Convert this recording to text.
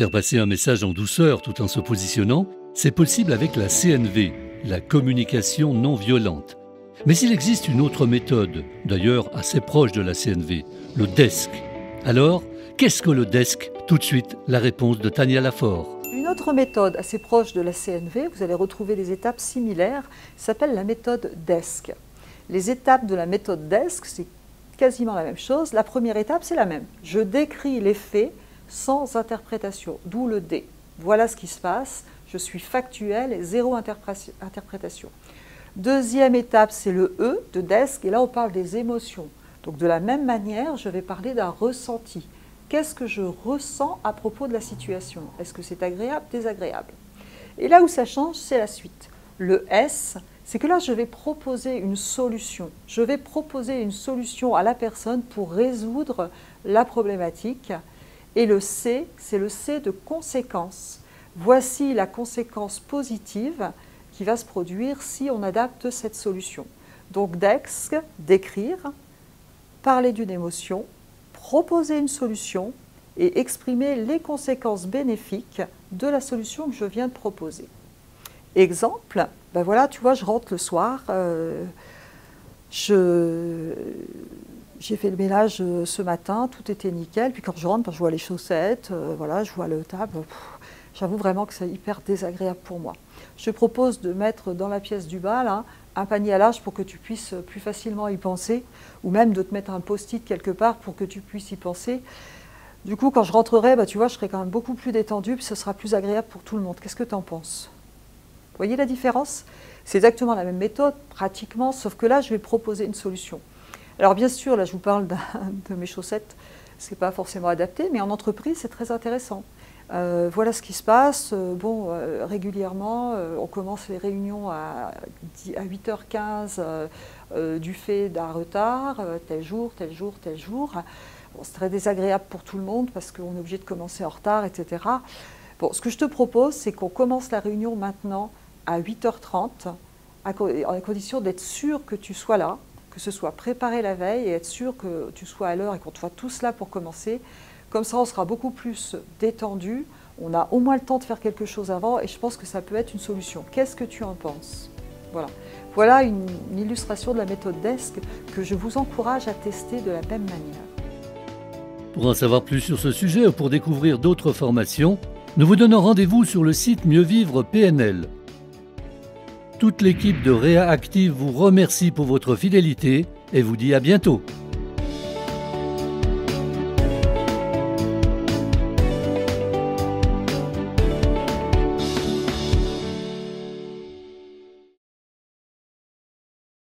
Faire passer un message en douceur tout en se positionnant, c'est possible avec la CNV, la communication non violente. Mais il existe une autre méthode, d'ailleurs assez proche de la CNV, le DESC. Alors, qu'est-ce que le DESC? Tout de suite, la réponse de Tania Lafort. Une autre méthode assez proche de la CNV, vous allez retrouver des étapes similaires, s'appelle la méthode DESC. Les étapes de la méthode DESC, c'est quasiment la même chose. La première étape, c'est la même. Je décris les faits sans interprétation, d'où le D. Voilà ce qui se passe, je suis factuel et zéro interprétation. Deuxième étape, c'est le E de DESC, et là on parle des émotions. Donc de la même manière, je vais parler d'un ressenti. Qu'est-ce que je ressens à propos de la situation? Est-ce que c'est agréable, désagréable? Et là où ça change, c'est la suite. Le S, c'est que là, je vais proposer une solution. Je vais proposer une solution à la personne pour résoudre la problématique. Et le C, c'est le C de conséquence. Voici la conséquence positive qui va se produire si on adapte cette solution. Donc DESC, décrire, parler d'une émotion, proposer une solution et exprimer les conséquences bénéfiques de la solution que je viens de proposer. Exemple, ben voilà, tu vois, je rentre le soir, j'ai fait le ménage ce matin, tout était nickel, puis quand je rentre, ben, je vois les chaussettes, voilà, je vois le table, j'avoue vraiment que c'est hyper désagréable pour moi. Je te propose de mettre dans la pièce du bas, là, un panier à linge pour que tu puisses plus facilement y penser, ou même de te mettre un post-it quelque part pour que tu puisses y penser. Du coup, quand je rentrerai, bah, tu vois, je serai quand même beaucoup plus détendue, puis ce sera plus agréable pour tout le monde. Qu'est-ce que tu en penses? Vous voyez la différence? C'est exactement la même méthode, pratiquement, sauf que là, je vais proposer une solution. Alors bien sûr, là, je vous parle de mes chaussettes, ce n'est pas forcément adapté, mais en entreprise, c'est très intéressant. Voilà ce qui se passe. Régulièrement, on commence les réunions à 8h15 du fait d'un retard, tel jour, tel jour, tel jour. Bon, c'est très désagréable pour tout le monde parce qu'on est obligé de commencer en retard, etc. Bon, ce que je te propose, c'est qu'on commence la réunion maintenant à 8h30, à condition d'être sûr que tu sois là, que ce soit préparé la veille et être sûr que tu sois à l'heure et qu'on te voit tous là pour commencer. Comme ça, on sera beaucoup plus détendu, on a au moins le temps de faire quelque chose avant et je pense que ça peut être une solution. Qu'est-ce que tu en penses? Voilà. Voilà une illustration de la méthode DESC que je vous encourage à tester de la même manière. Pour en savoir plus sur ce sujet ou pour découvrir d'autres formations, nous vous donnons rendez-vous sur le site Mieux Vivre PNL. Toute l'équipe de Réa Active vous remercie pour votre fidélité et vous dit à bientôt.